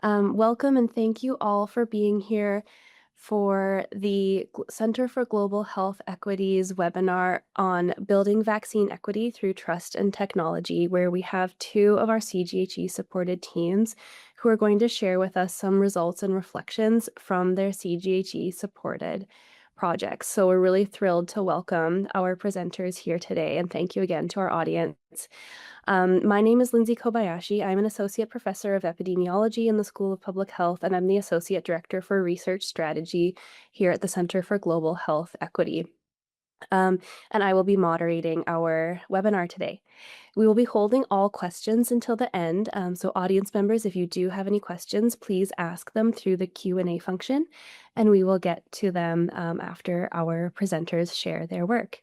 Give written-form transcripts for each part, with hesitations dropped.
Welcome and thank you all for being here for the Center for Global Health Equity's webinar on building vaccine equity through trust and technology, where we have two of our CGHE-supported teams who are going to share with us some results and reflections from their CGHE-supported projects. So we're really thrilled to welcome our presenters here today, and thank you again to our audience. My name is Lindsay Kobayashi. I'm an associate professor of epidemiology in the School of Public Health, and I'm the associate director for research strategy here at the Center for Global Health Equity. And I will be moderating our webinar today. We will be holding all questions until the end, so audience members, if you do have any questions, please ask them through the Q&A function, and we will get to them after our presenters share their work.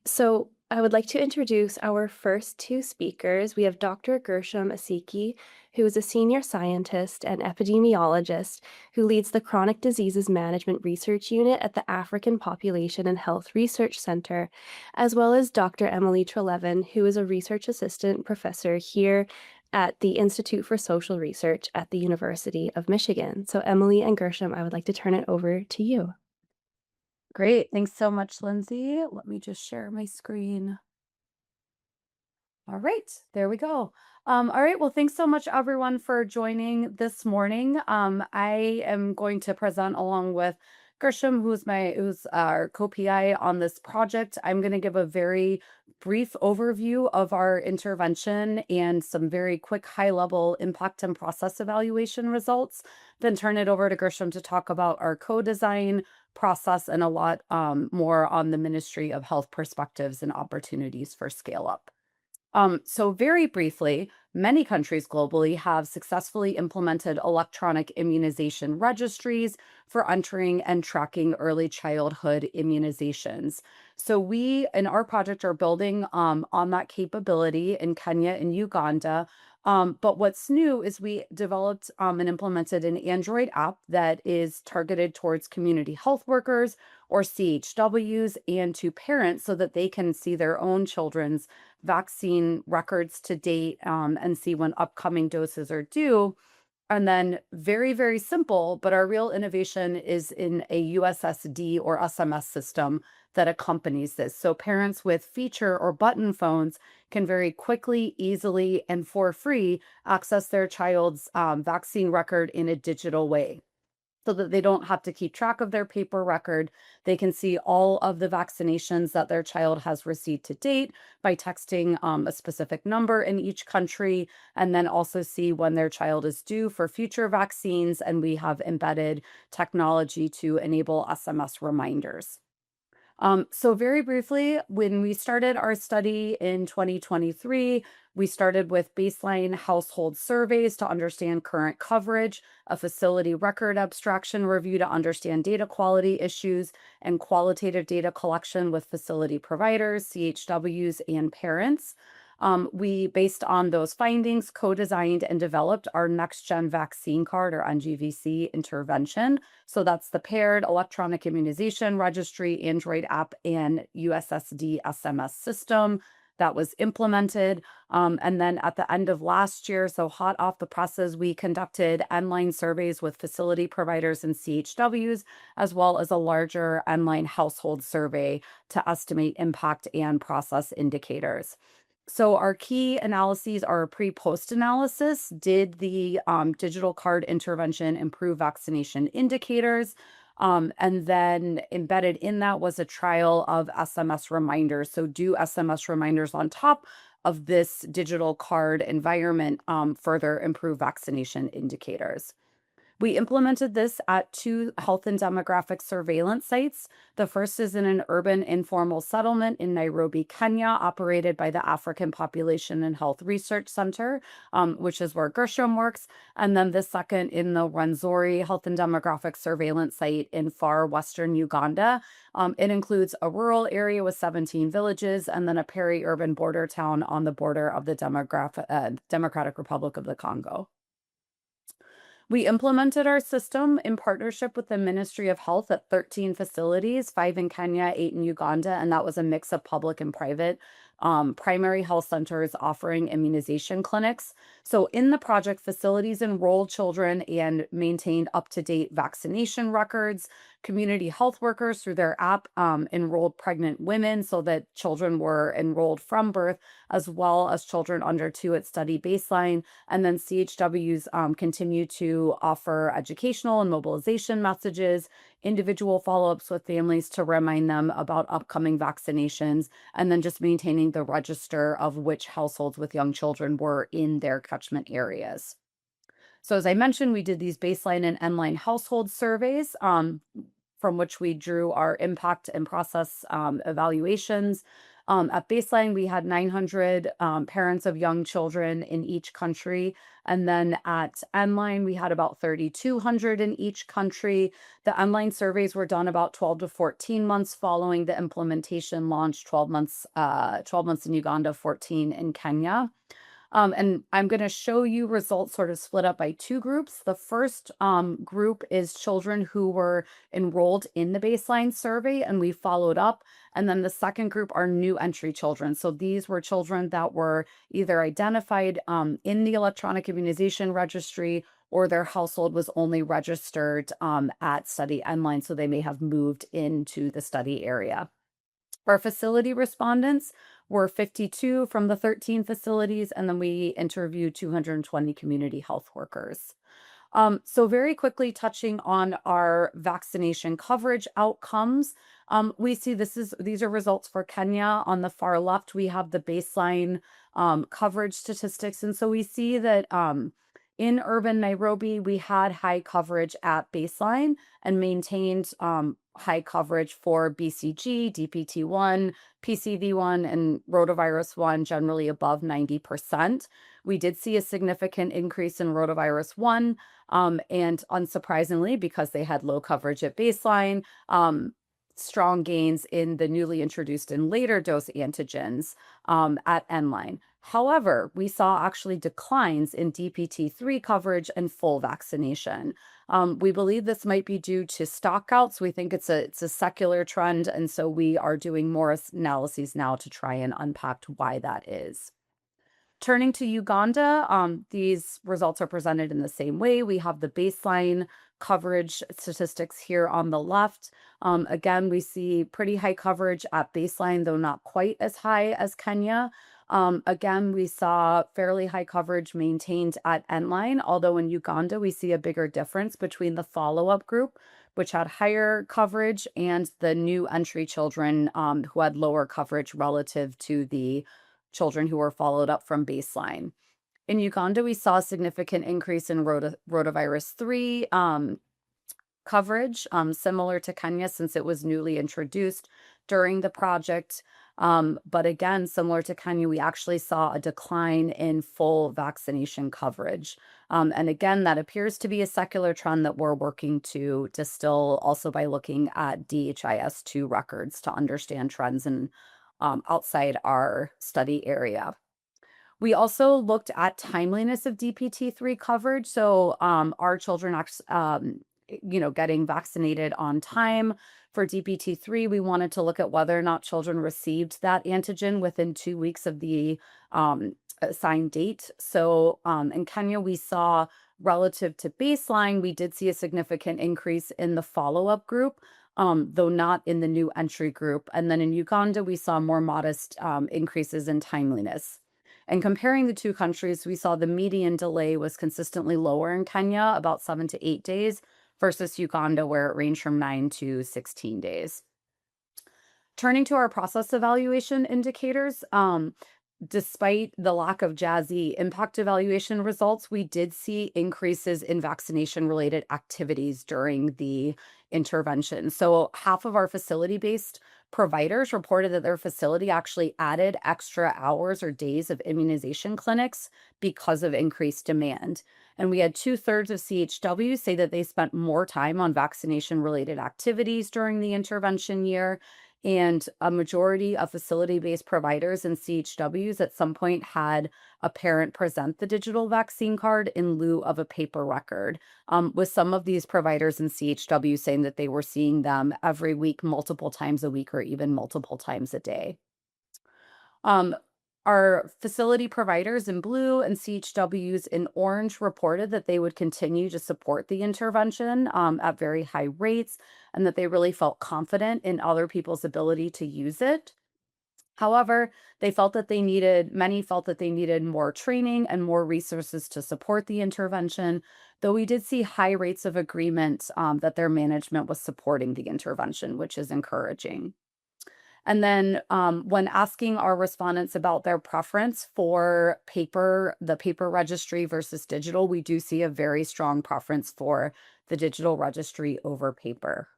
So I would like to introduce our first two speakers. We have Dr. Gershom Asiki, who is a senior scientist and epidemiologist who leads the Chronic Diseases Management Research Unit at the African Population and Health Research Center, as well as Dr. Emily Trelevin, who is a research assistant professor here at the Institute for Social Research at the University of Michigan. So Emily and Gershom, I would like to turn it over to you. Great. Thanks so much, Lindsay. Let me just share my screen. All right, there we go. All right, well, thanks so much, everyone, for joining this morning. I am going to present along with Gershom, who's our co-PI on this project. I'm going to give a very brief overview of our intervention and some very quick high-level impact and process evaluation results, then turn it over to Gershom to talk about our co-design process and a lot more on the Ministry of Health perspectives and opportunities for scale-up. So very briefly, many countries globally have successfully implemented electronic immunization registries for entering and tracking early childhood immunizations. So we, in our project, are building on that capability in Kenya and Uganda. But what's new is we developed and implemented an Android app that is targeted towards community health workers or CHWs and to parents so that they can see their own children's vaccine records to date and see when upcoming doses are due. And then very, very simple, but our real innovation is in a USSD or SMS system that accompanies this. So parents with feature or button phones can very quickly, easily, and for free access their child's vaccine record in a digital way, so that they don't have to keep track of their paper record. They can see all of the vaccinations that their child has received to date by texting a specific number in each country, and then also see when their child is due for future vaccines. And we have embedded technology to enable SMS reminders. So very briefly, when we started our study in 2023, we started with baseline household surveys to understand current coverage, a facility record abstraction review to understand data quality issues, and qualitative data collection with facility providers, CHWs, and parents. We, based on those findings, co-designed and developed our next-gen vaccine card, or NGVC intervention. So that's the paired electronic immunization registry, Android app, and USSD SMS system that was implemented. And then at the end of last year, so hot off the presses, we conducted online surveys with facility providers and CHWs, as well as a larger online household survey to estimate impact and process indicators. So our key analyses are a pre-post analysis. Did the digital card intervention improve vaccination indicators? And then embedded in that was a trial of SMS reminders. So do SMS reminders on top of this digital card environment further improve vaccination indicators? We implemented this at 2 health and demographic surveillance sites. The first is in an urban informal settlement in Nairobi, Kenya, operated by the African Population and Health Research Center, which is where Gershom works. And then the second in the Rwenzori Health and Demographic Surveillance Site in far western Uganda. It includes a rural area with 17 villages and then a peri-urban border town on the border of the Democratic Republic of the Congo. We implemented our system in partnership with the Ministry of Health at 13 facilities, 5 in Kenya, 8 in Uganda, and that was a mix of public and private primary health centers offering immunization clinics. So, in the project, facilities enrolled children and maintained up to date vaccination records. Community health workers, through their app, enrolled pregnant women so that children were enrolled from birth, as well as children under 2 at study baseline. And then CHWs continue to offer educational and mobilization messages, individual follow ups with families to remind them about upcoming vaccinations, and then just maintaining the register of which households with young children were in their catchment areas. So, as I mentioned, we did these baseline and endline household surveys, from which we drew our impact and process evaluations. At baseline, we had 900 parents of young children in each country. And then at endline, we had about 3,200 in each country. The endline surveys were done about 12 to 14 months following the implementation launch, 12 months in Uganda, 14 in Kenya. And I'm going to show you results sort of split up by two groups. The first group is children who were enrolled in the baseline survey and we followed up. And then the second group are new entry children. So these were children that were either identified in the electronic immunization registry or their household was only registered at study endline. So they may have moved into the study area. Our facility respondents were 52 from the 13 facilities, and then we interviewed 220 community health workers. So very quickly touching on our vaccination coverage outcomes, we see these are results for Kenya. On the far left, we have the baseline coverage statistics, and so we see that in urban Nairobi, we had high coverage at baseline and maintained high coverage for BCG, DPT1, PCV1, and rotavirus 1, generally above 90%. We did see a significant increase in rotavirus 1, and unsurprisingly, because they had low coverage at baseline, strong gains in the newly introduced and later dose antigens at endline. However, we saw actually declines in DPT3 coverage and full vaccination. We believe this might be due to stockouts. We think it's a secular trend, and so we are doing more analyses now to try and unpack why that is. Turning to Uganda, these results are presented in the same way. We have the baseline coverage statistics here on the left. Again, we see pretty high coverage at baseline, though not quite as high as Kenya. Again, we saw fairly high coverage maintained at endline, although in Uganda, we see a bigger difference between the follow-up group, which had higher coverage, and the new entry children who had lower coverage relative to the children who were followed up from baseline. In Uganda, we saw a significant increase in rotavirus 3 coverage, similar to Kenya since it was newly introduced during the project. But again, similar to Kenya, we actually saw a decline in full vaccination coverage. And again, that appears to be a secular trend that we're working to distill also by looking at DHIS2 records to understand trends in outside our study area. We also looked at timeliness of DPT3 coverage. So our children, getting vaccinated on time. For DPT3, we wanted to look at whether or not children received that antigen within 2 weeks of the assigned date. So in Kenya, we saw relative to baseline, we did see a significant increase in the follow-up group, though not in the new entry group. And then in Uganda, we saw more modest increases in timeliness. And comparing the two countries, we saw the median delay was consistently lower in Kenya, about 7 to 8 days, versus Uganda, where it ranged from 9 to 16 days. Turning to our process evaluation indicators, despite the lack of jazzy impact evaluation results, we did see increases in vaccination-related activities during the intervention. So half of our facility-based providers reported that their facility actually added extra hours or days of immunization clinics because of increased demand. And we had 2/3 of CHWs say that they spent more time on vaccination-related activities during the intervention year. And a majority of facility-based providers and CHWs at some point had a parent present the digital vaccine card in lieu of a paper record, with some of these providers and CHWs saying that they were seeing them every week, multiple times a week, or even multiple times a day. Our facility providers in blue and CHWs in orange reported that they would continue to support the intervention at very high rates and that they really felt confident in other people's ability to use it. However, many felt that they needed more training and more resources to support the intervention, though we did see high rates of agreement that their management was supporting the intervention, which is encouraging. And then when asking our respondents about their preference for the paper registry versus digital, we do see a very strong preference for the digital registry over paper.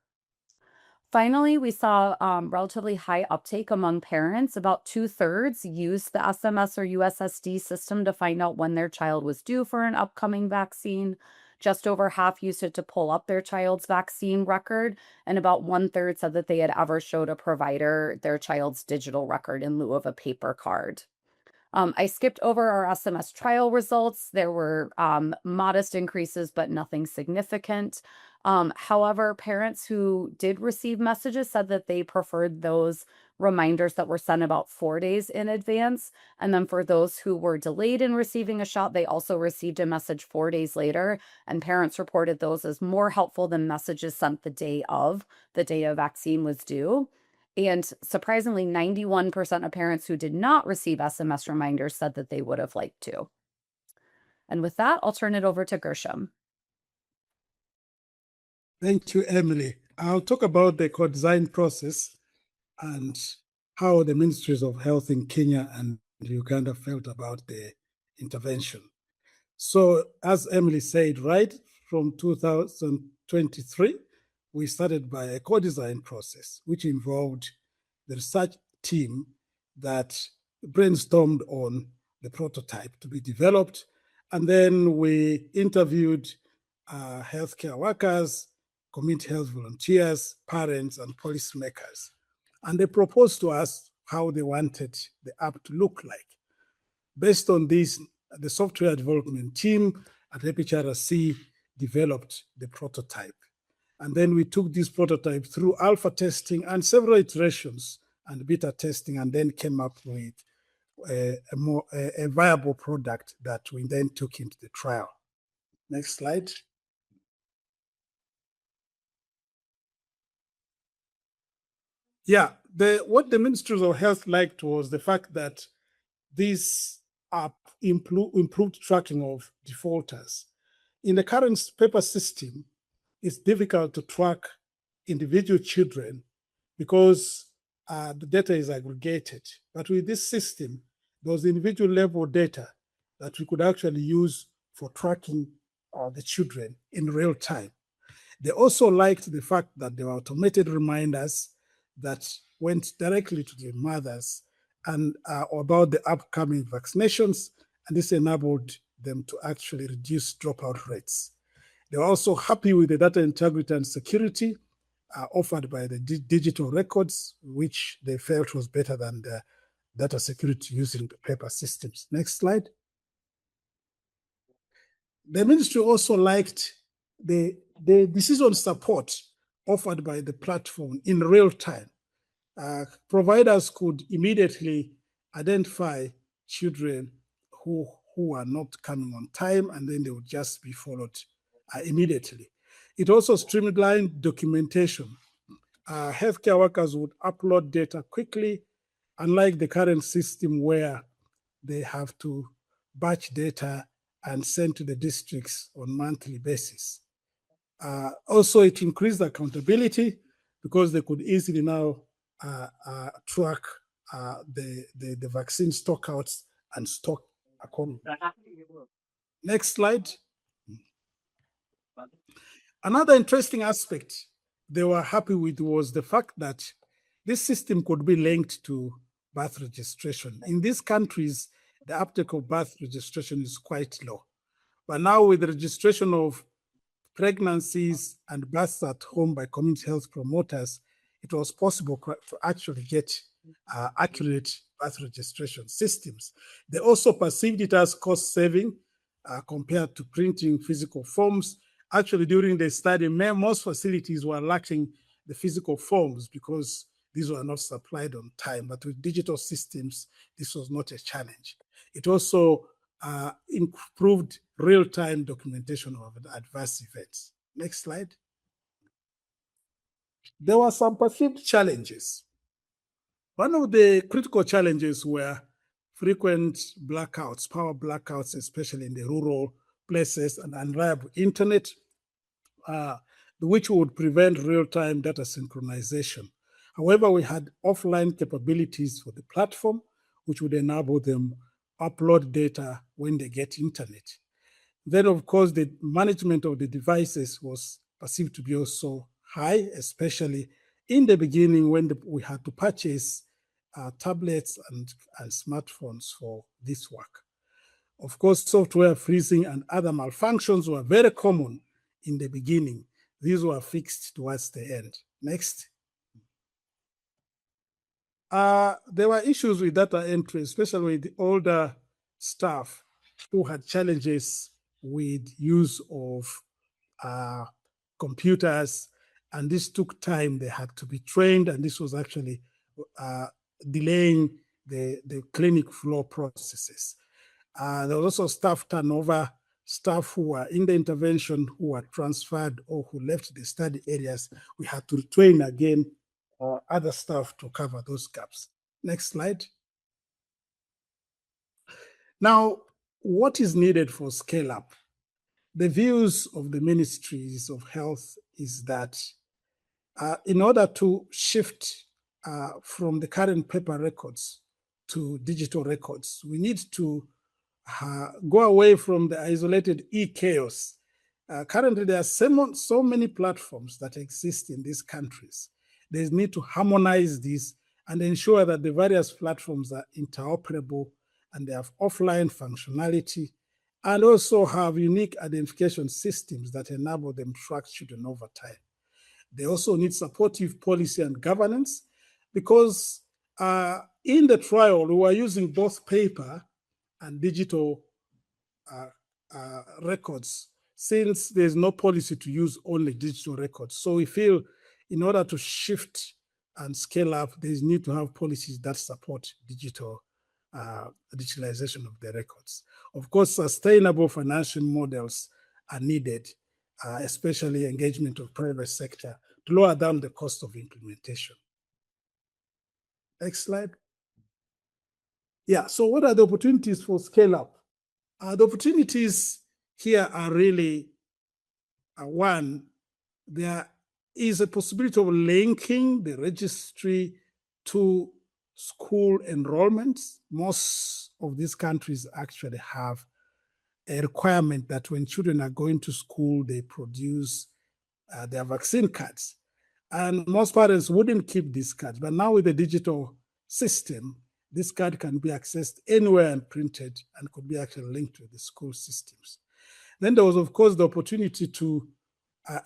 Finally, we saw relatively high uptake among parents. About 2/3 used the SMS or USSD system to find out when their child was due for an upcoming vaccine. Just over half used it to pull up their child's vaccine record, and about 1/3 said that they had ever showed a provider their child's digital record in lieu of a paper card. I skipped over our SMS trial results. There were modest increases, but nothing significant. However, parents who did receive messages said that they preferred those reminders that were sent about 4 days in advance. And then for those who were delayed in receiving a shot, they also received a message 4 days later. And parents reported those as more helpful than messages sent the day a vaccine was due. And surprisingly, 91% of parents who did not receive SMS reminders said that they would have liked to. And with that, I'll turn it over to Gershom. Thank you, Emily. I'll talk about the co-design process and how the ministries of health in Kenya and Uganda felt about the intervention. So, as Emily said, right from 2023, we started by a co-design process, which involved the research team that brainstormed on the prototype to be developed. And then we interviewed healthcare workers, community health volunteers, parents, and policymakers. And they proposed to us how they wanted the app to look like. Based on this, the software development team at HRC developed the prototype. And then we took this prototype through alpha testing and several iterations and beta testing, and then came up with a viable product that we then took into the trial. Next slide. Yeah, what the Ministries of Health liked was the fact that this app improved tracking of defaulters. In the current paper system, it's difficult to track individual children because the data is aggregated. But with this system, there was individual level data that we could actually use for tracking the children in real time. They also liked the fact that there were automated reminders that went directly to the mothers and about the upcoming vaccinations, and this enabled them to actually reduce dropout rates. They were also happy with the data integrity and security offered by the digital records, which they felt was better than the data security using the paper systems. Next slide. The ministry also liked the decision support offered by the platform in real time. Providers could immediately identify children who are not coming on time, and then they would just be followed immediately. It also streamlined documentation. Healthcare workers would upload data quickly, unlike the current system where they have to batch data and send to the districts on a monthly basis. Also, it increased accountability because they could easily now track the vaccine stockouts and stock accordingly. Next slide. Another interesting aspect they were happy with was the fact that this system could be linked to birth registration. In these countries, the uptake of birth registration is quite low. But now with the registration of pregnancies and births at home by community health promoters, it was possible to actually get accurate birth registration systems. They also perceived it as cost saving compared to printing physical forms. Actually, during the study, most facilities were lacking the physical forms because these were not supplied on time, but with digital systems, this was not a challenge. It also improved real-time documentation of adverse events. Next slide. There were some perceived challenges. One of the critical challenges were frequent blackouts, power blackouts, especially in the rural places, and unreliable internet, which would prevent real-time data synchronization. However, we had offline capabilities for the platform, which would enable them upload data when they get internet. Then, of course, the management of the devices was perceived to be also high, especially in the beginning when we had to purchase tablets and smartphones for this work. Of course, software freezing and other malfunctions were very common in the beginning. These were fixed towards the end. Next. There were issues with data entry, especially with the older staff who had challenges with use of computers, and this took time. They had to be trained, and this was actually delaying the clinic flow processes. There was also staff turnover, staff who were in the intervention who were transferred or who left the study areas. We had to train again other staff to cover those gaps. Next slide. Now, what is needed for scale up? The views of the ministries of health is that in order to shift from the current paper records to digital records, we need to go away from the isolated e-chaos. Currently, there are so many platforms that exist in these countries. There's need to harmonize these and ensure that the various platforms are interoperable and they have offline functionality and also have unique identification systems that enable them to track children over time. They also need supportive policy and governance because in the trial, we were using both paper and digital records since there's no policy to use only digital records. So we feel in order to shift and scale up, there's need to have policies that support digitalization of the records. Of course, sustainable financial models are needed, especially engagement of private sector to lower down the cost of implementation. Next slide. Yeah, so what are the opportunities for scale up? The opportunities here are really one, there is a possibility of linking the registry to school enrollments. Most of these countries actually have a requirement that when children are going to school, they produce their vaccine cards. And most parents wouldn't keep these cards, but now with the digital system, this card can be accessed anywhere and printed and could be actually linked to the school systems. Then there was, of course, the opportunity to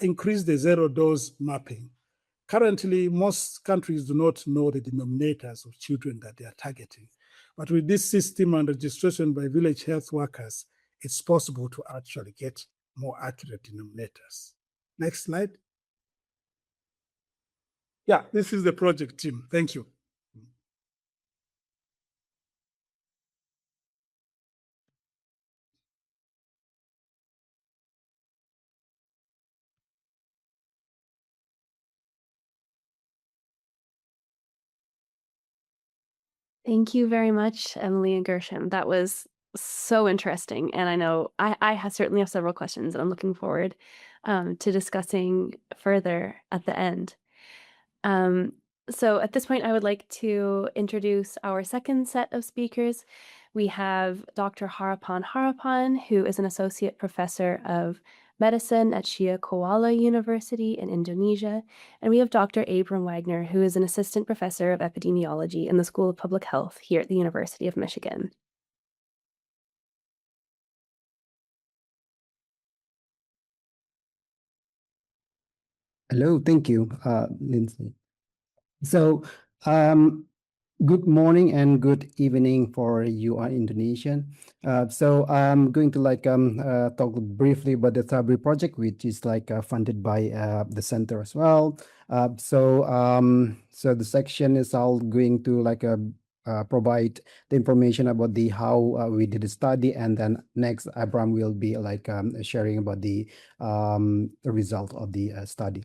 increase the zero-dose mapping. Currently, most countries do not know the denominators of children that they are targeting. But with this system and registration by village health workers, it's possible to actually get more accurate denominators. Next slide. Yeah, this is the project team. Thank you. Thank you very much, Emily and Gershom. That was so interesting. And I know certainly have several questions and I'm looking forward to discussing further at the end. So at this point, I would like to introduce our second set of speakers. We have Dr. Harapan, who is an associate professor of medicine at Shia Kuala University in Indonesia. And we have Dr. Abram Wagner, who is an assistant professor of epidemiology in the School of Public Health here at the University of Michigan. Hello, thank you, Lindsay. So, um, Good morning and good evening for you are Indonesian. So I'm going to talk briefly about the Tabri project, which is funded by the center as well. So the section is all going to provide the information about the how we did the study, and then next Abraham will be sharing about the result of the study.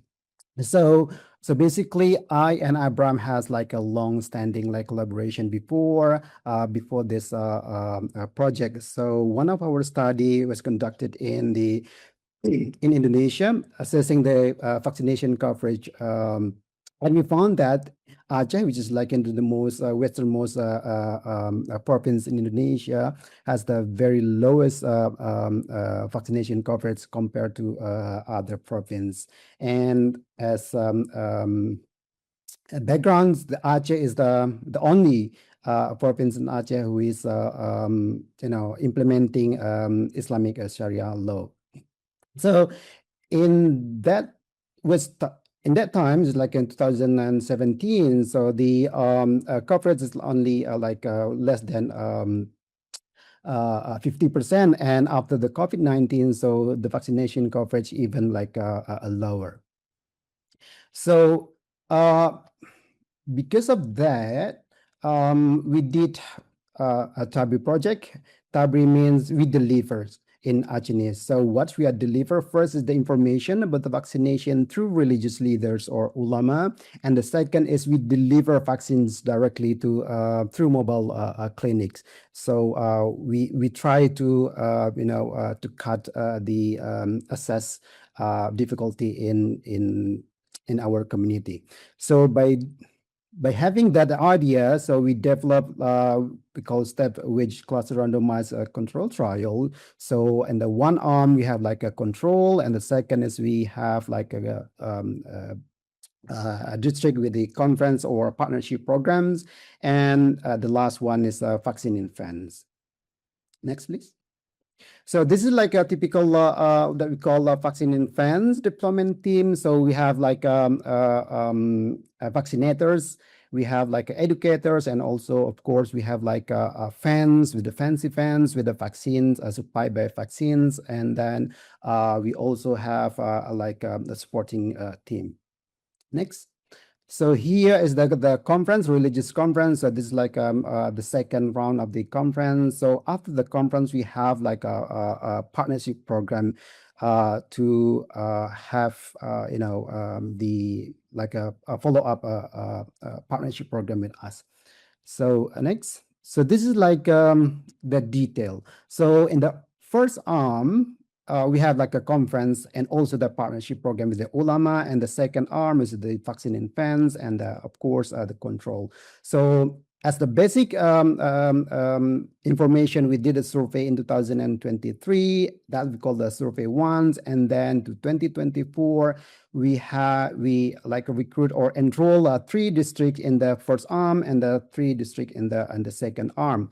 So so basically, I and Abraham has like a long-standing collaboration before this project. So one of our study was conducted in Indonesia, assessing the vaccination coverage, and we found that Aceh, which is like into the most westernmost province in Indonesia, has the very lowest vaccination coverage compared to other province. And as backgrounds, the Aceh is the only province in Aceh who is implementing Islamic Sharia law. So in that was in that time, it's like in 2017. So the coverage is only less than 50%, and after the COVID-19, so the vaccination coverage even lower. So because of that, we did a Tabri project. Tabri means we deliver in Achinese. So what we are deliver first is the information about the vaccination through religious leaders or ulama, and the second is we deliver vaccines directly to through mobile clinics. So we try to to cut the access difficulty in our community. So by having that idea, so we developed we call step which cluster randomized control trial. So in the one arm we have like a control, and the second is we have like a district with the conference or partnership programs, and the last one is vaccine in fans. Next, please. So this is like a typical that we call vaccine in fans deployment team. So we have vaccinators, we have like educators, and also of course we have fans with the fancy fans with the vaccines supplied by vaccines, and then we also have the supporting team. Next. So here is the conference, religious conference. So this is the second round of the conference. So after the conference, we have a partnership program to have a follow-up partnership program with us. So next. So this is the detail. So in the first arm, we have like a conference and also the partnership program with the ulama, and the second arm is the vaccine in fans, and of course the control. So as the basic information, we did a survey in 2023 that we call the survey ones, and then to 2024 we recruit or enroll 3 districts in the first arm and the 3 districts in the second arm.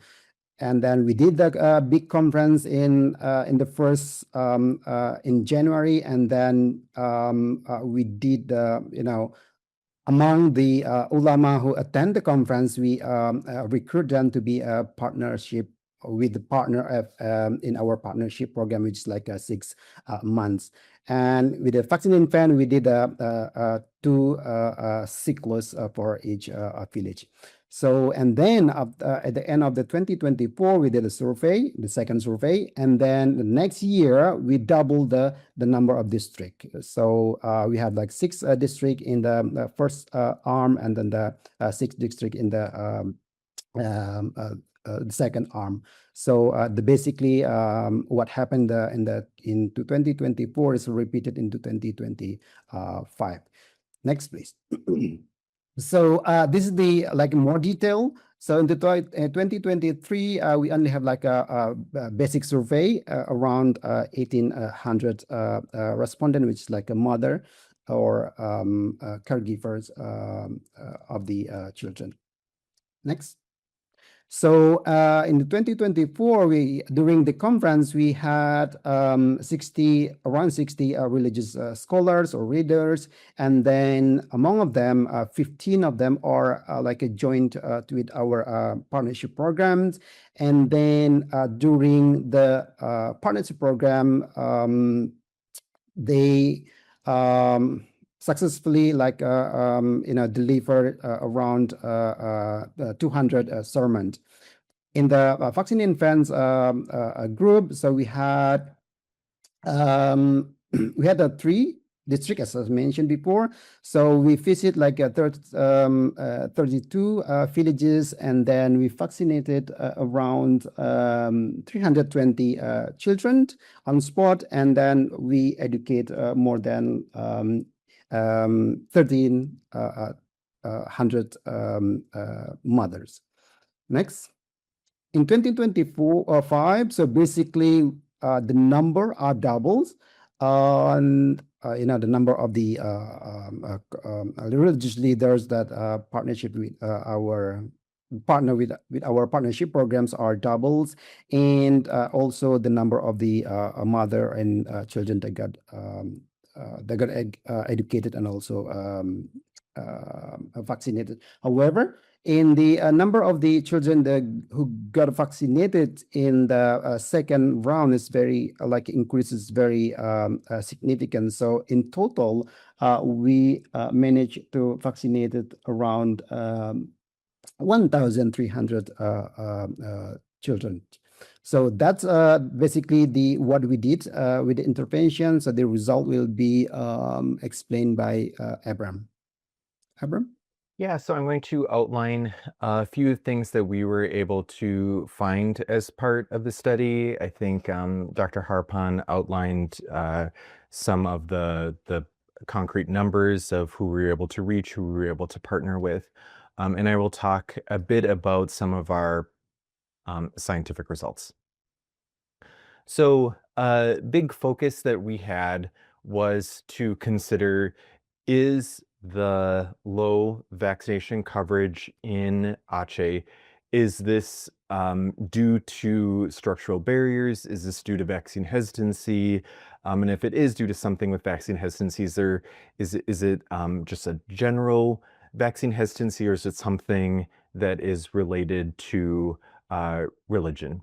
And then we did the big conference in the first in January, and then we did among the ulama who attend the conference, we recruit them to be a partnership with the partner of, in our partnership program, which is like 6 months. And with the vaccine in fan, we did 2 cycles for each village. So, and then at the end of the 2024, we did a survey, the second survey, and then the next year we doubled the number of district. So we have like 6 district in the first arm, and then the 6 district in the second arm. So the basically what happened in 2024 is repeated into 2025. Next, please. So this is the more detail. So in the 2023, we only have like a basic survey around 1,800 respondent, which is like a mother or caregivers of the children. Next. So in 2024, during the conference, we had around 60 religious scholars or readers, and then among of them, 15 of them are like a joint with our partnership programs. And then during the partnership program, they successfully delivered around 200 sermons. In the vaccine infants group, so we had the 3 districts, as I mentioned before. So we visit like 32 villages, and then we vaccinated around 320 children on spot, and then we educate more than 1,300 mothers. Next. In 2024-5, so basically the number are doubles. The number of the religious leaders that partnership with our partnership programs are doubles, and also the number of the mother and children that got educated and also vaccinated. However, in the number of the children who got vaccinated in the second round is very increases very significant. So in total, we managed to vaccinate around 1,300 children. So that's basically what we did with the intervention. So the result will be explained by Abram. Abram? Yeah, so I'm going to outline a few things that we were able to find as part of the study. I think Dr. Harpan outlined some of the concrete numbers of who we were able to reach, who we were able to partner with. And I will talk a bit about some of our scientific results. So a big focus that we had was to consider, is the low vaccination coverage in Aceh, is this due to structural barriers? Is this due to vaccine hesitancy? And if it is due to something with vaccine hesitancy, is it just a general vaccine hesitancy, or is it something that is related to religion?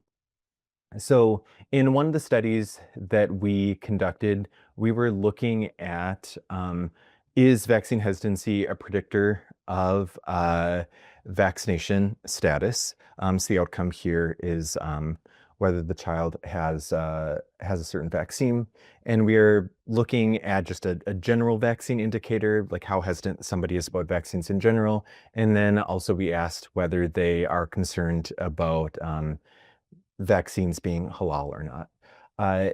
So in one of the studies that we conducted, we were looking at, is vaccine hesitancy a predictor of vaccination status? So the outcome here is whether the child has a certain vaccine. And we are looking at just a general vaccine indicator, like how hesitant somebody is about vaccines in general. And then also we asked whether they are concerned about vaccines being halal or not.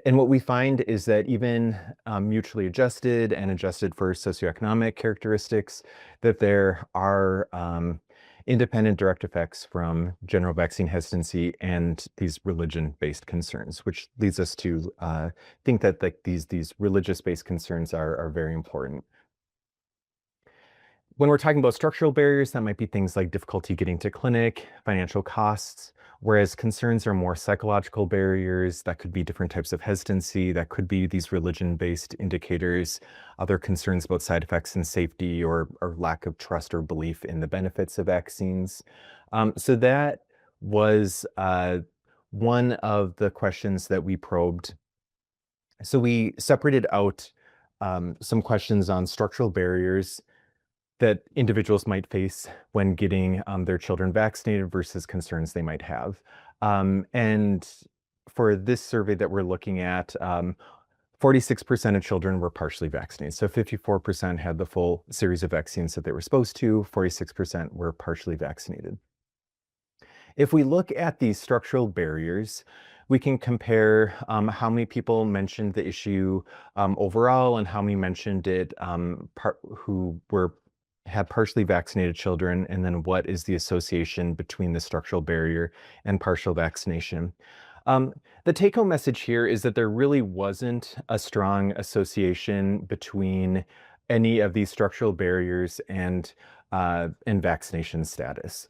And what we find is that even mutually adjusted and adjusted for socioeconomic characteristics, that there are independent direct effects from general vaccine hesitancy and these religion-based concerns, which leads us to think that these religious-based concerns are very important. When we're talking about structural barriers, that might be things like difficulty getting to clinic, financial costs, whereas concerns are more psychological barriers. That could be different types of hesitancy. That could be these religion-based indicators, other concerns about side effects and safety, or lack of trust or belief in the benefits of vaccines. So that was one of the questions that we probed. So we separated out some questions on structural barriers that individuals might face when getting their children vaccinated versus concerns they might have. And for this survey that we're looking at, 46% of children were partially vaccinated. So 54% had the full series of vaccines that they were supposed to, 46% were partially vaccinated. If we look at these structural barriers, we can compare how many people mentioned the issue overall and how many mentioned it who had partially vaccinated children, and then what is the association between the structural barrier and partial vaccination. The take-home message here is that there really wasn't a strong association between any of these structural barriers and vaccination status.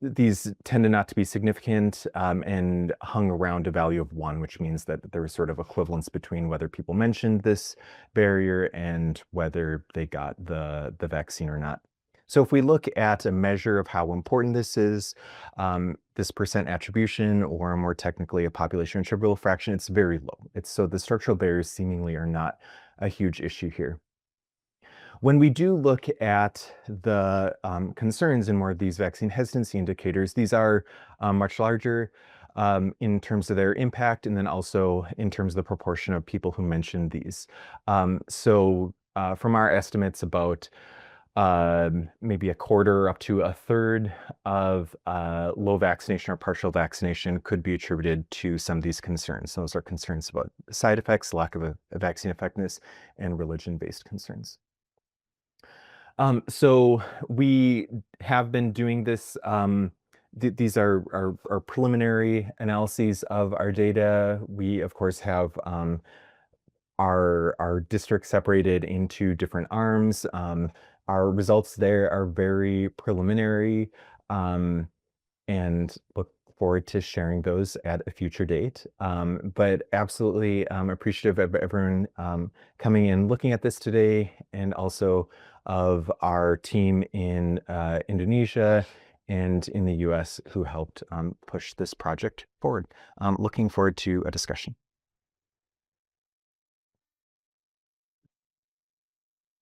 these tended not to be significant and hung around a value of 1, which means that there was sort of equivalence between whether people mentioned this barrier and whether they got the vaccine or not. So if we look at a measure of how important this is, this percent attribution, or more technically a population attributable fraction, it's very low. So the structural barriers seemingly are not a huge issue here. When we do look at the concerns in more of these vaccine hesitancy indicators, these are much larger in terms of their impact, and then also in terms of the proportion of people who mentioned these. From our estimates, about maybe a quarter up to a third of low vaccination or partial vaccination could be attributed to some of these concerns. Those are concerns about side effects, lack of a vaccine effectiveness, and religion-based concerns. So we have been doing this. These are preliminary analyses of our data. We, of course, have our district separated into different arms. Our results there are very preliminary, and look forward to sharing those at a future date. But absolutely appreciative of everyone coming in, looking at this today, and also of our team in Indonesia and in the US who helped push this project forward. Looking forward to a discussion.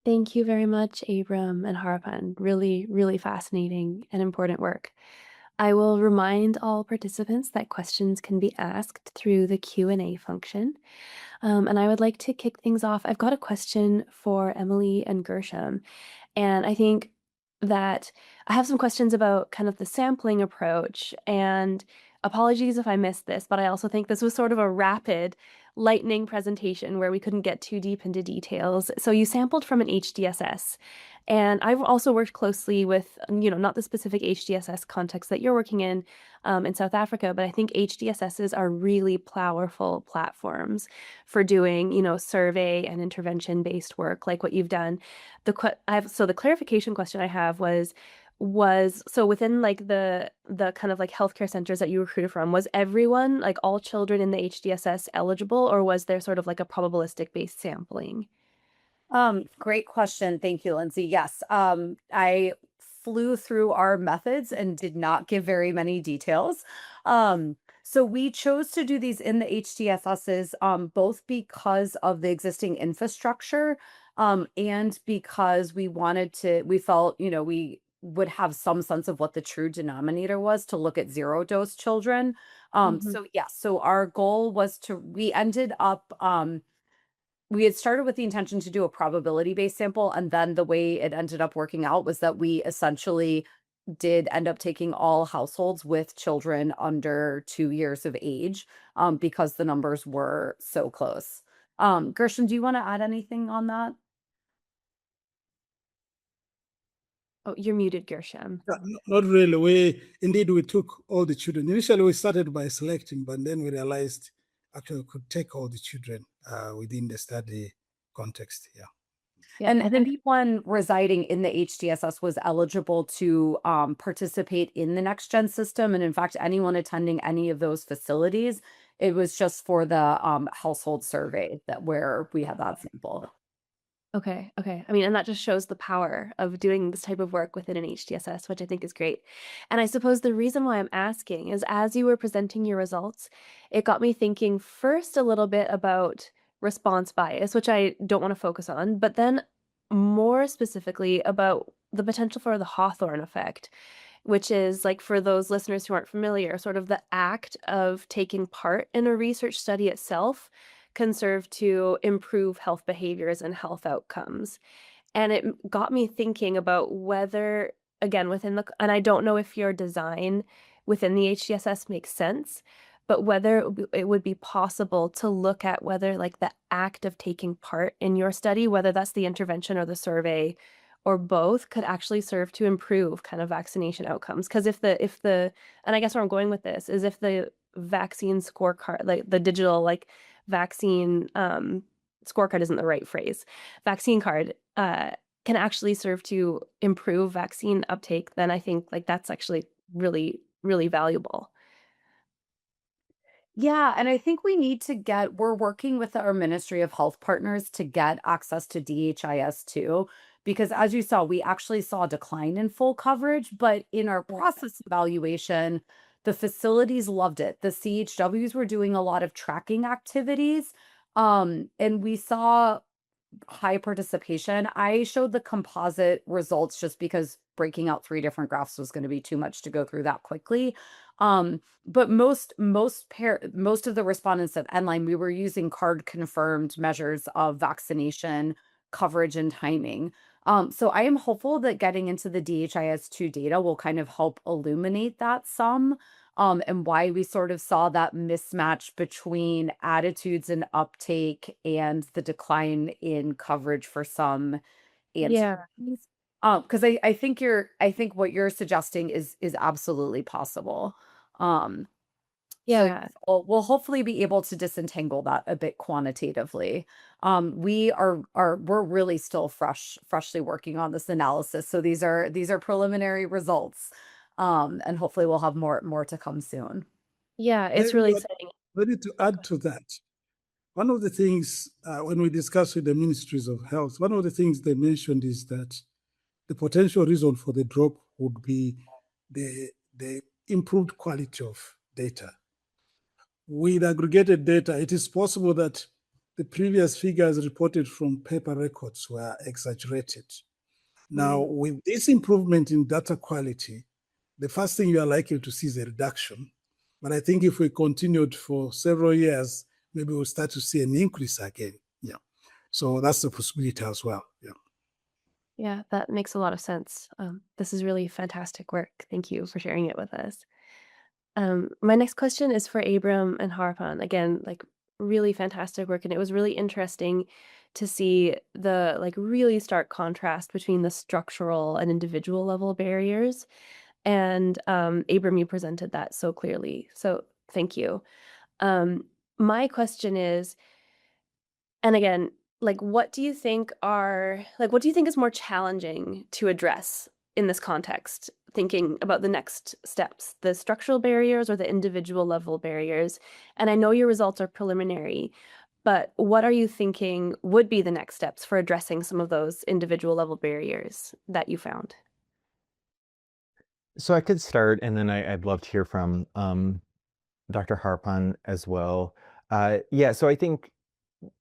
Thank you very much, Abram and Harapan. Really, really fascinating and important work. I will remind all participants that questions can be asked through the Q&A function. And I would like to kick things off. I've got a question for Emily and Gershom. And I think that I have some questions about kind of the sampling approach. And apologies if I missed this, but I also think this was sort of a rapid lightning presentation where we couldn't get too deep into details. So you sampled from an HDSS. And I've also worked closely with, not the specific HDSS context that you're working in South Africa, but I think HDSSs are really powerful platforms for doing, survey and intervention-based work like what you've done. So the clarification question I have was so within like the kind of like healthcare centers that you recruited from, was everyone, like all children in the HDSS, eligible, or was there sort of like a probabilistic based sampling? Great question. Thank you, Lindsay. Yes, I flew through our methods and did not give very many details. So we chose to do these in the HDSSs, both because of the existing infrastructure, and because we felt, we would have some sense of what the true denominator was to look at 0-dose children. So yes, so our goal was we had started with the intention to do a probability-based sample, and then the way it ended up working out was that we essentially did end up taking all households with children under 2 years of age, because the numbers were so close. Gershom, do you want to add anything on that? Oh, you're muted, Gershom. Not really. We took all the children. Initially, we started by selecting, but then we realized actually we could take all the children within the study context. Yeah. Yeah, And I think anyone residing in the HDSS was eligible to participate in the next gen system. And in fact, anyone attending any of those facilities, it was just for the household survey where we had that sample. Okay. I mean, and that just shows the power of doing this type of work within an HDSS, which I think is great. And I suppose the reason why I'm asking is, as you were presenting your results, it got me thinking first a little bit about response bias, which I don't want to focus on, but then more specifically about the potential for the Hawthorne effect, which is, like, for those listeners who aren't familiar, sort of the act of taking part in a research study itself can serve to improve health behaviors and health outcomes. And it got me thinking about whether, again, and I don't know if your design within the HDSS makes sense, but whether it would be possible to look at whether, like, the act of taking part in your study, whether that's the intervention or the survey or both, could actually serve to improve kind of vaccination outcomes. Because and I guess where I'm going with this is, if the vaccine scorecard, like the digital, like, vaccine scorecard isn't the right phrase, vaccine card can actually serve to improve vaccine uptake, then I think, like, that's actually really, really valuable. Yeah, and I think we're working with our Ministry of Health partners to get access to DHIS too, because as you saw, we actually saw a decline in full coverage, but in our process evaluation, the facilities loved it. The CHWs were doing a lot of tracking activities, and we saw high participation. I showed the composite results just because breaking out three different graphs was going to be too much to go through that quickly. But most of the respondents of Nline, we were using card confirmed measures of vaccination coverage and timing. So I am hopeful that getting into the DHIS2 data will kind of help illuminate that some, and why we sort of saw that mismatch between attitudes and uptake and the decline in coverage for some Yeah. entities. Because I think what you're suggesting is absolutely possible. Um, so Yeah. we'll hopefully be able to disentangle that a bit quantitatively. We're really still freshly working on this analysis. So these are preliminary results. And hopefully we'll have more to come soon. Yeah, it's Maybe really exciting. ready to add to that. One of the things, when we discuss with the ministries of health, one of the things they mentioned is that the potential reason for the drop would be the improved quality of data. With aggregated data, it is possible that the previous figures reported from paper records were exaggerated. Now, with this improvement in data quality, the first thing you are likely to see is a reduction. But I think if we continued for several years, maybe we'll start to see an increase again. Yeah. So that's the possibility as well. Yeah. Yeah, that makes a lot of sense. This is really fantastic work. Thank you for sharing it with us. My next question is for Abram and Harpan. Again, like really fantastic work, and it was really interesting to see the like really stark contrast between the structural and individual level barriers. And Abram, you presented that so clearly. So thank you. Um, my question is, and again, like what do you think is more challenging to address in this context, thinking about the next steps, the structural barriers or the individual level barriers? And I know your results are preliminary, but what are you thinking would be the next steps for addressing some of those individual level barriers that you found? So I could start, and then I'd love to hear from Dr. Harpan as well. Yeah, so I think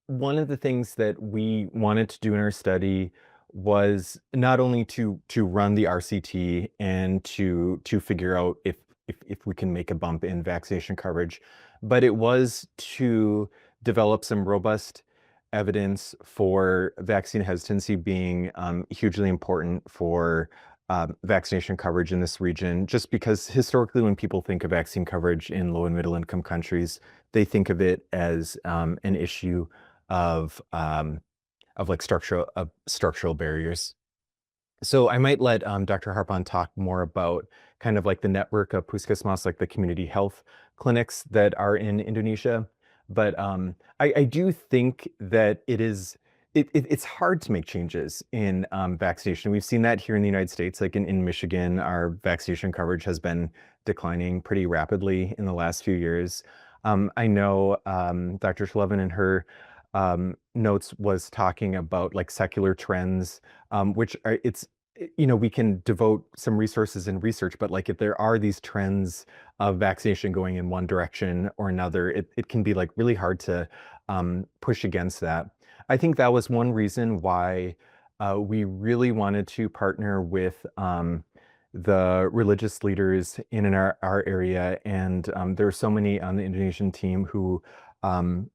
one of the things that we wanted to do in our study was not only to run the RCT and to figure out if we can make a bump in vaccination coverage, but it was to develop some robust evidence for vaccine hesitancy being hugely important for vaccination coverage in this region, just because historically when people think of vaccine coverage in low and middle income countries, they think of it as an issue of like structural barriers. So I might let Dr. Harpan talk more about kind of like the network of puskesmas, like the community health clinics that are in Indonesia. But I do think that it's hard to make changes in vaccination. We've seen that here in the United States, like in Michigan, our vaccination coverage has been declining pretty rapidly in the last few years. I know Dr. Schlevin in her notes was talking about like secular trends, which are we can devote some resources in research, but like if there are these trends of vaccination going in one direction or another, it can be like really hard to push against that. I think that was one reason why we really wanted to partner with the religious leaders in our area. And there are so many on the Indonesian team who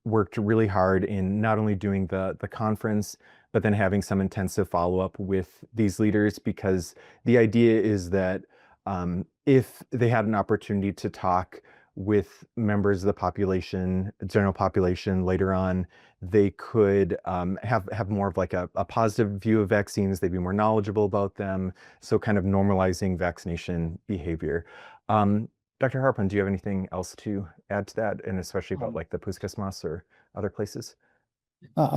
worked really hard in not only doing the conference, but then having some intensive follow-up with these leaders, because the idea is that if they had an opportunity to talk with members of the population, general population later on, they could have more of like a positive view of vaccines. They'd be more knowledgeable about them. So kind of normalizing vaccination behavior. Dr. Harpan, do you have anything else to add to that? And especially about like the puskesmas or other places?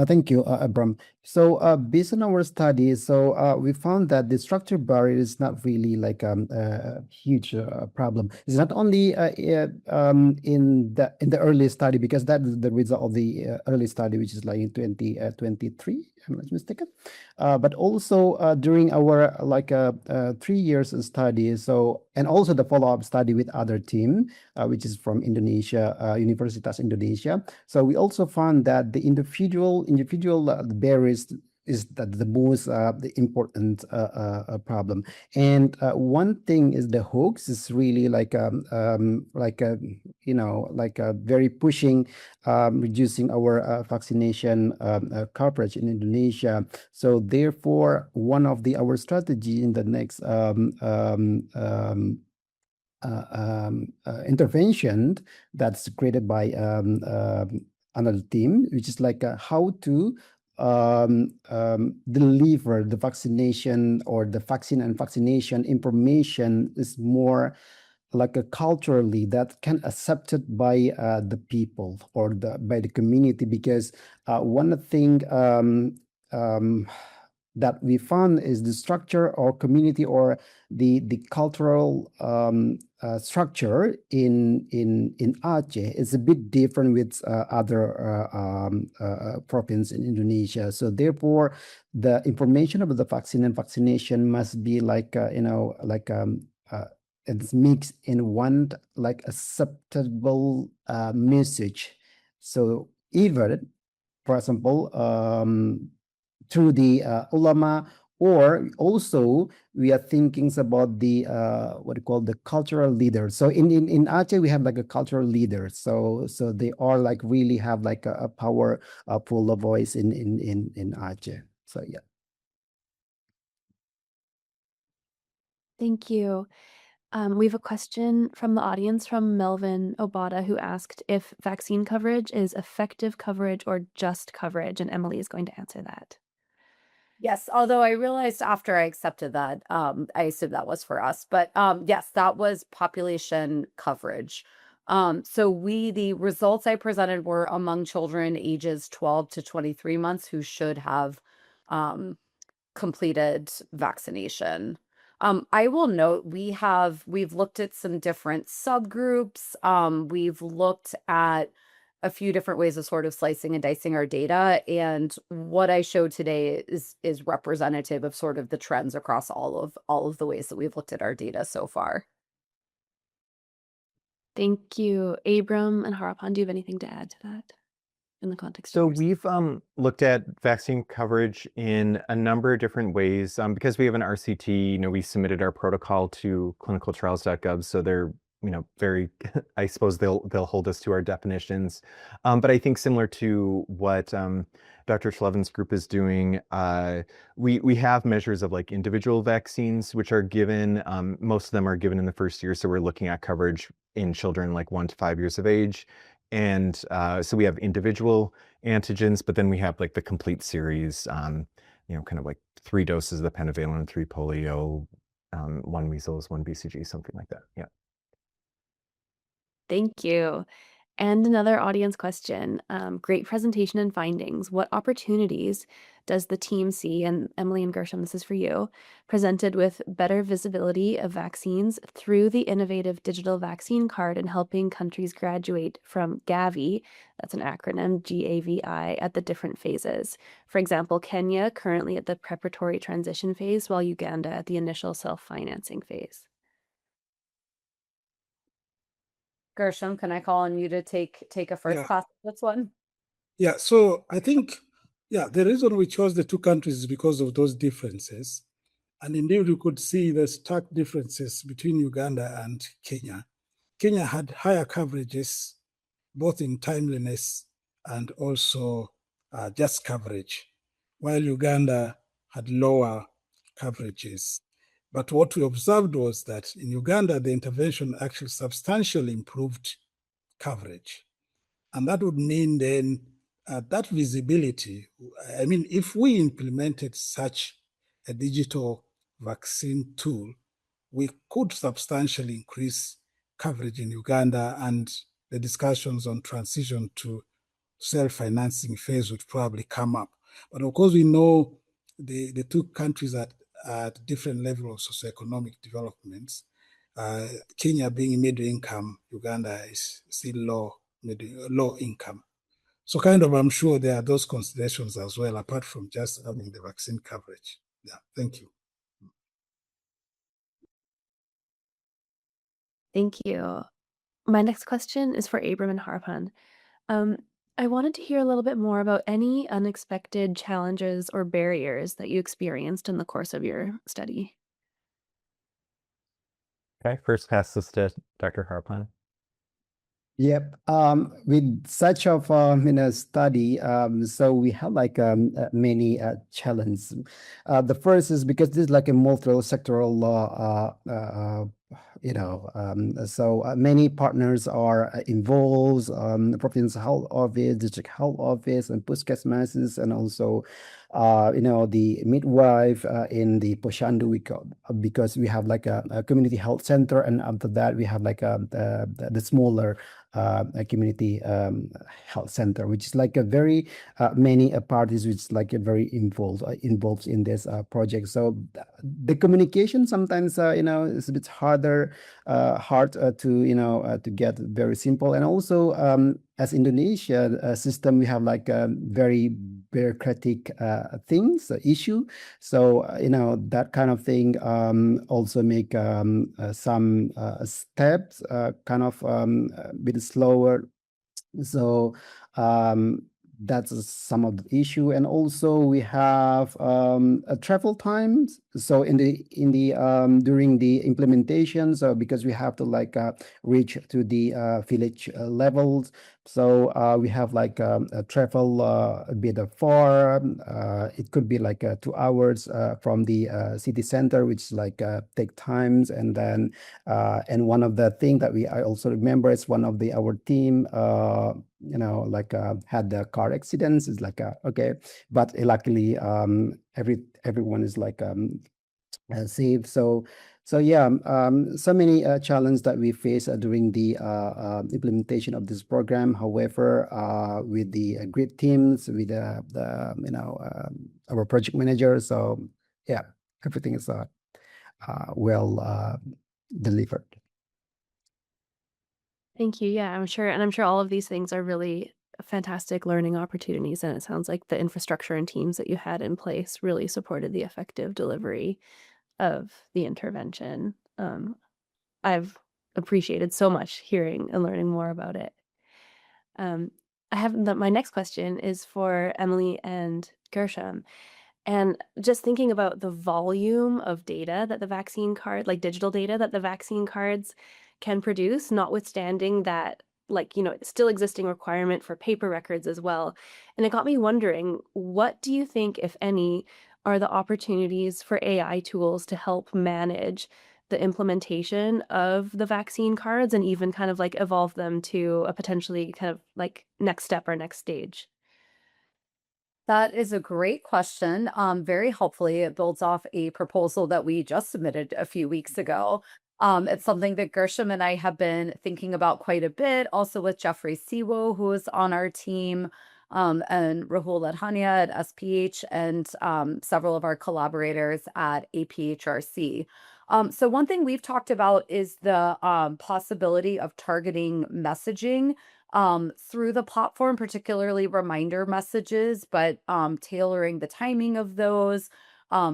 Thank you, Abram. So, based on our study, we found that the structure barrier is not really like a huge problem. It's not only in the early study, because that is the result of the early study, which is like in 2023, if I'm not mistaken. But also during our 3 years study, and also the follow-up study with other team, which is from Indonesia, Universitas Indonesia. So we also found that the individual barriers is the most the important problem. And one thing is the hoax is really like very pushing reducing our vaccination coverage in Indonesia. So therefore, one of our strategy in the next intervention that's created by another team, which is like how to deliver the vaccination or the vaccine and vaccination information is more like a culturally that can accepted by the people or by the community, because one thing that we found is the structure or community or the cultural structure in Aceh is a bit different with other province in Indonesia. So therefore, the information about the vaccine and vaccination must be like it's mixed in one like acceptable message. So even, for example, through the ulama, or also we are thinking about the what you call the cultural leaders. So in Aceh we have like a cultural leader. So they are like really have like a power full of voice in Aceh. So yeah. Thank you. We have a question from the audience from Melvin Obata, who asked if vaccine coverage is effective coverage or just coverage, and Emily is going to answer that. Yes, although I realized after I accepted that, I assumed that was for us, but yes, that was population coverage. So the results I presented were among children ages 12 to 23 months who should have um, completed vaccination. I will note we've looked at some different subgroups. We've looked at a few different ways of sort of slicing and dicing our data, and what I showed today is representative of sort of the trends across all of the ways that we've looked at our data so far. Thank you. Abram and Harapan, do you have anything to add to that in the context of So yours? we've looked at vaccine coverage in a number of different ways. Because we have an RCT, we submitted our protocol to clinicaltrials.gov, so they're very, I suppose they'll hold us to our definitions. But I think similar to what Dr. Schlevin's group is doing, we have measures of like individual vaccines, which are given, most of them are given in the first year. So we're looking at coverage in children like 1 to 5 years of age. And so we have individual antigens, but then we have like the complete series, kind of like 3 doses of the pentavalent, 3 polio, 1 measles, 1 BCG, something like that. Yeah. Thank you. And another audience question. Great presentation and findings. What opportunities does the team see, and Emily and Gershom, this is for you, presented with better visibility of vaccines through the innovative digital vaccine card and helping countries graduate from Gavi, that's an acronym, GAVI, at the different phases? For example, Kenya currently at the preparatory transition phase, while Uganda at the initial self-financing phase. Gershom, can I call on you to take a first Yeah. pass at this one? Yeah, so I think, the reason we chose the 2 countries is because of those differences. And indeed, we could see the stark differences between Uganda and Kenya. Kenya had higher coverages, both in timeliness and also just coverage, while Uganda had lower coverages. But what we observed was that in Uganda, the intervention actually substantially improved coverage. And that would mean then that visibility, I mean, if we implemented such a digital vaccine tool, we could substantially increase coverage in Uganda, and the discussions on transition to self-financing phase would probably come up. But of course, we know the two countries are at different levels of socioeconomic developments. Kenya being middle income, Uganda is still low income. So kind of, I'm sure there are those considerations as well, apart from just having the vaccine coverage. Yeah, thank you. Thank you. My next question is for Abram and Harpan. Um, I wanted to hear a little bit more about any unexpected challenges or barriers that you experienced in the course of your study. Okay, first pass this to Dr. Harpan. Yep. With such of study, so we have like many challenges. The first is because this is like a multi-sectoral so many partners are involved, province health office, district health office, and postcast masses, and also the midwife in the Poshandu because we have like a community health center, and after that we have like the smaller a community health center, which is like a very many parties which is like a very involved in this project. So the communication sometimes is a bit hard to get very simple, and also as Indonesia system, we have like a very bureaucratic things issue. So that kind of thing also make some steps kind of bit slower. So that's some of the issue, and also we have travel times. So in the during the implementation, so because we have to like reach to the village levels, so we have like a travel a bit far. It could be like 2 hours from the city center, which like take times, and then and one of the thing that I also remember is one of our team had the car accidents. Is like okay, but luckily everyone is like safe. So yeah, so many challenges that we face during the implementation of this program. However, with the great teams, with our project manager, so yeah, everything is well delivered. Thank you. Yeah, I'm sure all of these things are really fantastic learning opportunities, and it sounds like the infrastructure and teams that you had in place really supported the effective delivery of the intervention. I've appreciated so much hearing and learning more about it. My next question is for Emily and Gershom. And just thinking about the volume of data that the vaccine card, like digital data that the vaccine cards can produce, notwithstanding that, like, still existing requirement for paper records as well. And it got me wondering, what do you think, if any, are the opportunities for AI tools to help manage the implementation of the vaccine cards and even kind of like evolve them to a potentially kind of like next step or next stage? That is a great question. Very helpfully, it builds off a proposal that we just submitted a few weeks ago. It's something that Gershom and I have been thinking about quite a bit, also with Jeffrey Siwo, who is on our team, and Rahul Ladhania at SPH, and several of our collaborators at APHRC. So one thing we've talked about is the possibility of targeting messaging through the platform, particularly reminder messages, but tailoring the timing of those,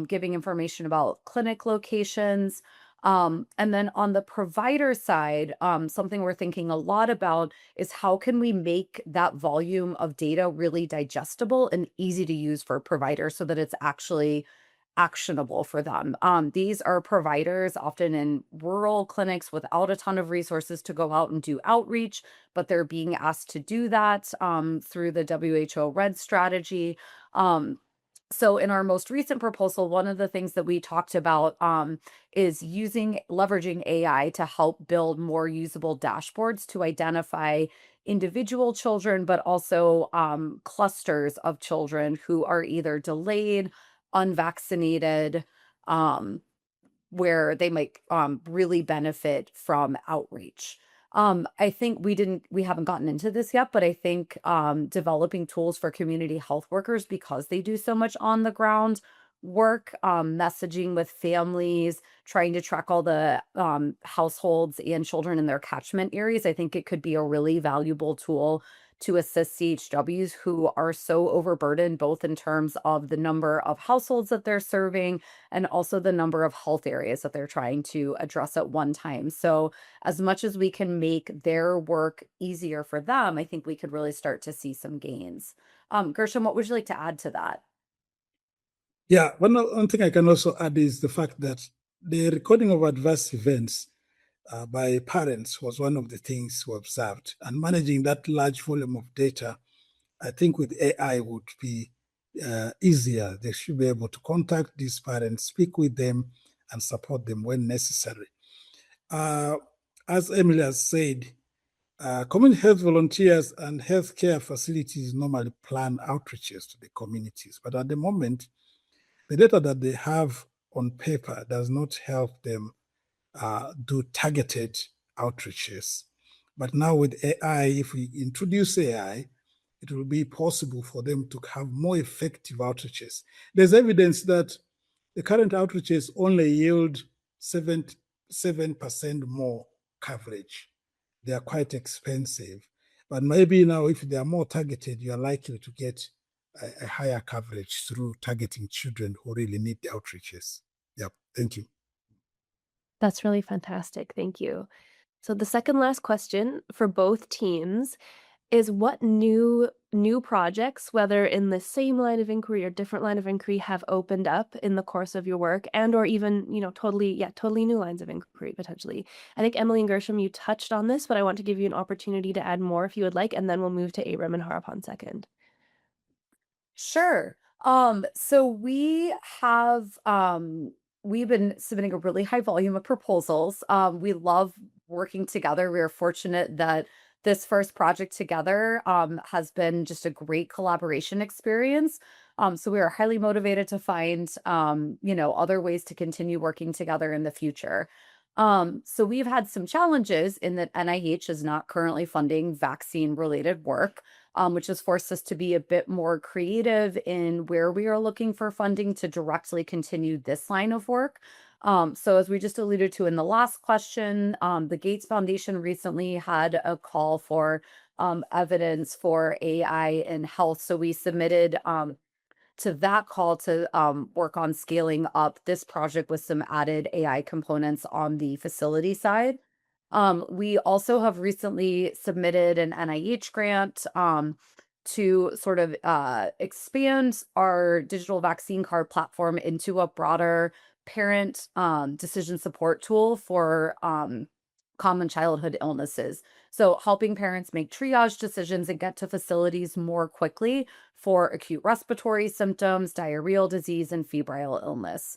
giving information about clinic locations. And then on the provider side, something we're thinking a lot about is how can we make that volume of data really digestible and easy to use for providers so that it's actually actionable for them. These are providers often in rural clinics without a ton of resources to go out and do outreach, but they're being asked to do that through the WHO RED strategy. So in our most recent proposal, one of the things that we talked about is leveraging AI to help build more usable dashboards to identify individual children, but also clusters of children who are either delayed, unvaccinated, where they might really benefit from outreach. I think we haven't gotten into this yet, but I think developing tools for community health workers, because they do so much on the ground work, messaging with families, trying to track all the households and children in their catchment areas. I think it could be a really valuable tool to assist CHWs who are so overburdened, both in terms of the number of households that they're serving and also the number of health areas that they're trying to address at one time. So as much as we can make their work easier for them, I think we could really start to see some gains. Gershom, what would you like to add to that? Yeah, one thing I can also add is the fact that the recording of adverse events by parents was one of the things we observed. And managing that large volume of data, I think with AI would be easier. They should be able to contact these parents, speak with them, and support them when necessary. As Emily has said, community health volunteers and healthcare facilities normally plan outreaches to the communities, but at the moment, the data that they have on paper does not help them do targeted outreaches. But now with AI, if we introduce AI, it will be possible for them to have more effective outreaches. There's evidence that the current outreaches only yield 7% more coverage. They are quite expensive. But maybe now, if they are more targeted, you are likely to get a higher coverage through targeting children who really need the outreaches. Yep. Thank you. That's really fantastic. Thank you. So the second last question for both teams is what new projects, whether in the same line of inquiry or different line of inquiry, have opened up in the course of your work, and or even, totally new lines of inquiry potentially. I think Emily and Gershom, you touched on this, but I want to give you an opportunity to add more if you would like, and then we'll move to Abram and Harapan second. Sure. So we've been submitting a really high volume of proposals. We love working together. We are fortunate that this first project together has been just a great collaboration experience. So we are highly motivated to find other ways to continue working together in the future. So we've had some challenges in that NIH is not currently funding vaccine related work, which has forced us to be a bit more creative in where we are looking for funding to directly continue this line of work. So as we just alluded to in the last question, the Gates Foundation recently had a call for evidence for AI in health. So we submitted to that call to work on scaling up this project with some added AI components on the facility side. We also have recently submitted an NIH grant to sort of expand our digital vaccine card platform into a broader parent decision support tool for common childhood illnesses. So helping parents make triage decisions and get to facilities more quickly for acute respiratory symptoms, diarrheal disease, and febrile illness.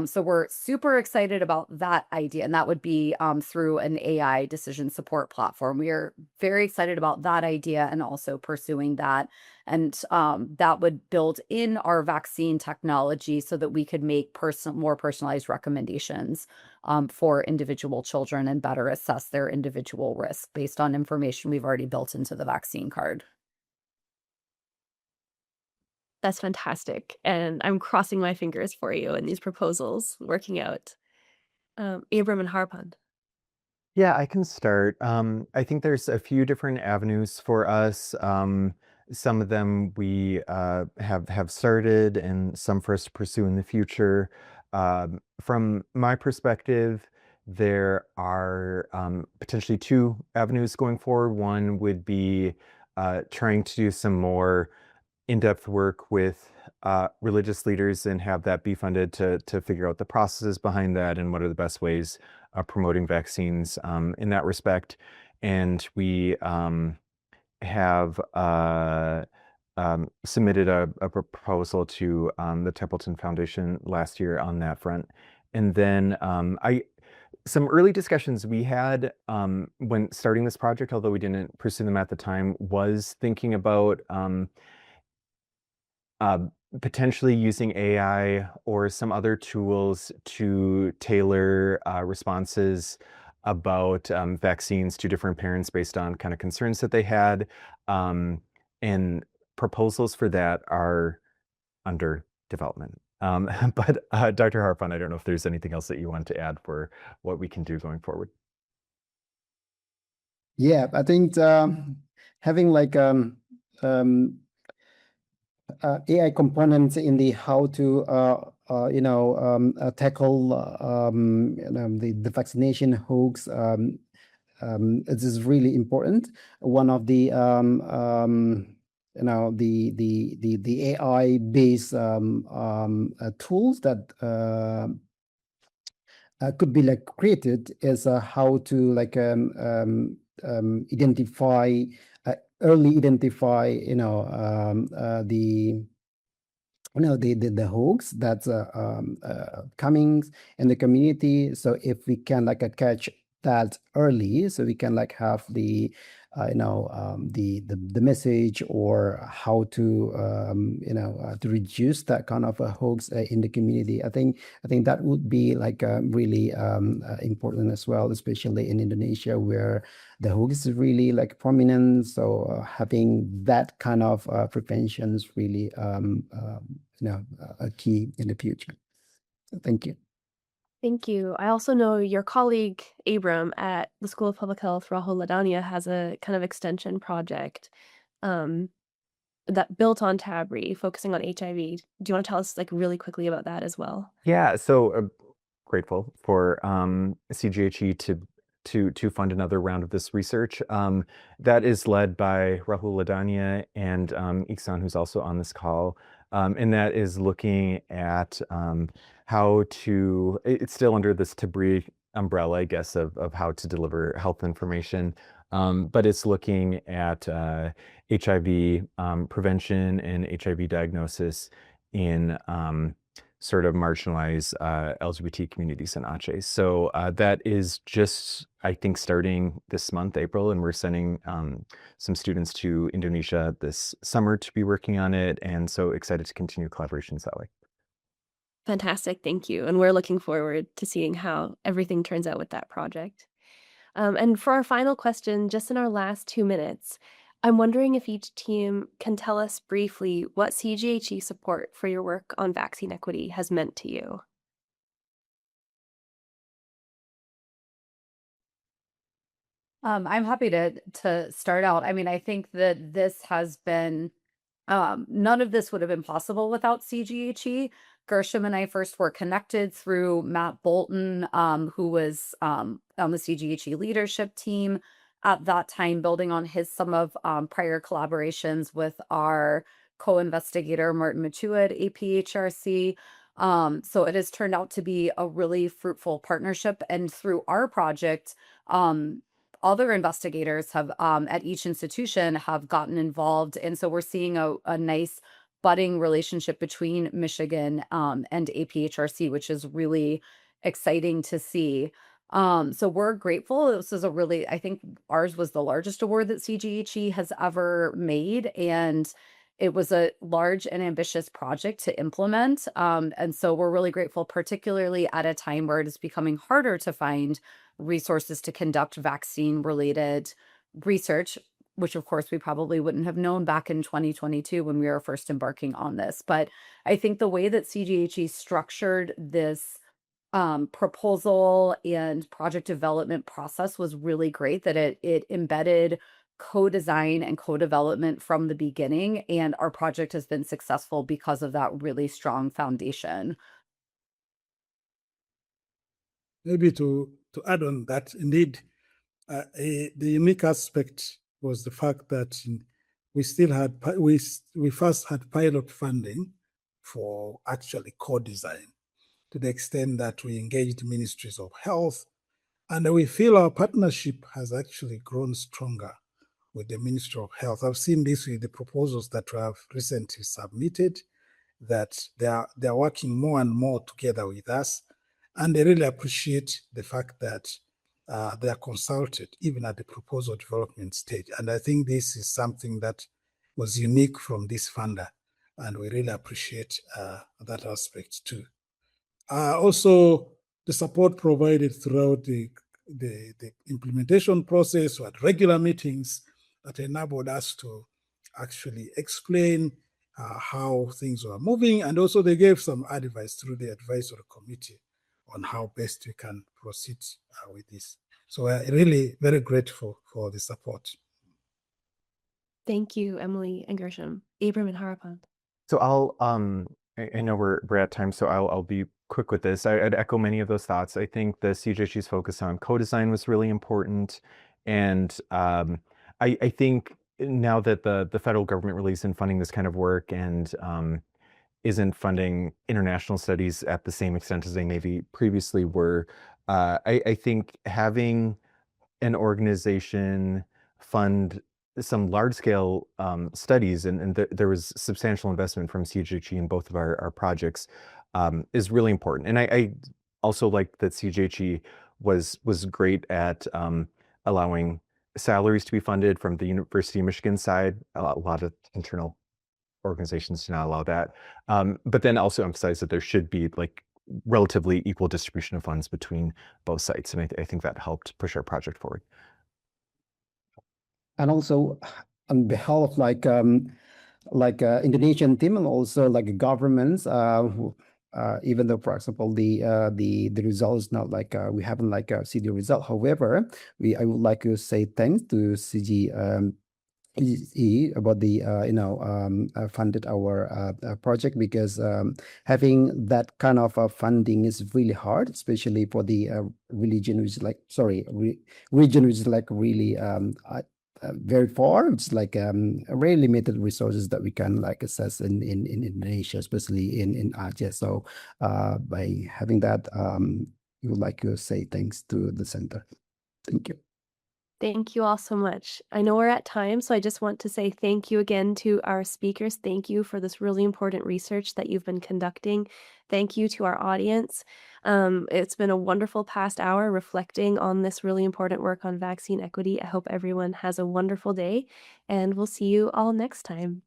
So we're super excited about that idea, and that would be through an AI decision support platform. We are very excited about that idea and also pursuing that. And that would build in our vaccine technology so that we could make more personalized recommendations for individual children and better assess their individual risk based on information we've already built into the vaccine card. That's fantastic, and I'm crossing my fingers for you in these proposals working out. Abram and Harpand. Yeah, I can start. I think there's a few different avenues for us. Some of them we have started, and some for us to pursue in the future. From my perspective, there are potentially two avenues going forward. One would be trying to do some more in-depth work with religious leaders and have that be funded to figure out the processes behind that and what are the best ways of promoting vaccines in that respect. And we have submitted a proposal to the Templeton Foundation last year on that front. And then some early discussions we had when starting this project, although we didn't pursue them at the time, was thinking about potentially using AI or some other tools to tailor responses about vaccines to different parents based on kind of concerns that they had. And proposals for that are under development. But Dr. Harpon, I don't know if there's anything else that you want to add for what we can do going forward. Yeah, I think having like AI components in the how to tackle the vaccination hoax. It is really important. One of the the AI based tools that could be like created is how to like identify early identify the hoax that's coming in the community. So if we can like catch that early, so we can like have the the message or how to to reduce that kind of a hoax in the community. I think that would be like really important as well, especially in Indonesia where the hoax is really like prominent. So having that kind of prevention is really a key in the future. So thank you. Thank you. I also know your colleague Abram at the School of Public Health, Rahul Ladania, has a kind of extension project um, that built on TABRI, focusing on HIV. Do you want to tell us like really quickly about that as well? Yeah, so grateful for CGHE to fund another round of this research. That is led by Rahul Ladania and Iksan, who's also on this call. And that is looking at how to, it's still under this TABRI umbrella, I guess, of how to deliver health information. But it's looking at HIV prevention and HIV diagnosis in sort of marginalized LGBT communities in Aceh. So that is just, I think, starting this month, April, and we're sending some students to Indonesia this summer to be working on it. And so excited to continue collaborations that way. Fantastic, thank you. And we're looking forward to seeing how everything turns out with that project. And for our final question, just in our last 2 minutes, I'm wondering if each team can tell us briefly what CGHE support for your work on vaccine equity has meant to you. I'm happy to start out. I mean, I think that this has been none of this would have been possible without CGHE. Gershom and I first were connected through Matt Bolton, who was on the CGHE leadership team at that time, building on some of prior collaborations with our co-investigator, Martin Matua at APHRC. So it has turned out to be a really fruitful partnership. And through our project, other investigators have at each institution have gotten involved. And so we're seeing a nice budding relationship between Michigan and APHRC, which is really exciting to see. So we're grateful. This is I think ours was the largest award that CGHE has ever made. And it was a large and ambitious project to implement. And so we're really grateful, particularly at a time where it is becoming harder to find resources to conduct vaccine-related research, which of course we probably wouldn't have known back in 2022 when we were first embarking on this. But I think the way that CGHE structured this proposal and project development process was really great, that it embedded co-design and co-development from the beginning, and our project has been successful because of that really strong foundation. Maybe to add on that, indeed, the unique aspect was the fact that we still had we first had pilot funding for actually co-design, to the extent that we engaged ministries of health, and we feel our partnership has actually grown stronger with the Ministry of Health. I've seen this with the proposals that we have recently submitted, that they are working more and more together with us, and they really appreciate the fact that they are consulted even at the proposal development stage. And I think this is something that was unique from this funder, and we really appreciate that aspect too. Also, the support provided throughout the the implementation process. We had regular meetings that enabled us to actually explain how things were moving, and also they gave some advice through the advisory committee on how best we can proceed with this. So we're really very grateful for the support. Thank you, Emily and Gershom. Abram and Harapan. So I know we're at time, so I'll be quick with this. I'd echo many of those thoughts. I think the CGHE's focus on co-design was really important, and I think now that the federal government really isn't funding this kind of work and isn't funding international studies at the same extent as they maybe previously were, I think having an organization fund some large-scale studies, and there was substantial investment from CGHE in both of our projects, is really important. And I also like that CGHE was great at allowing salaries to be funded from the University of Michigan side. A lot of internal organizations do not allow that. But then also emphasize that there should be like relatively equal distribution of funds between both sites. And I think that helped push our project forward. And also on behalf of Indonesian team and also like governments, even though, for example, the result is not like we haven't see the result. However, I would like to say thanks to CGHE about the funded our project, because having that kind of funding is really hard, especially for the region which is region which is like really very far. It's like very limited resources that we can like access in Indonesia, especially in Aceh. So by having that, we would like to say thanks to the center. Thank you. Thank you all so much. I know we're at time, so I just want to say thank you again to our speakers. Thank you for this really important research that you've been conducting. Thank you to our audience. It's been a wonderful past hour reflecting on this really important work on vaccine equity. I hope everyone has a wonderful day, and we'll see you all next time.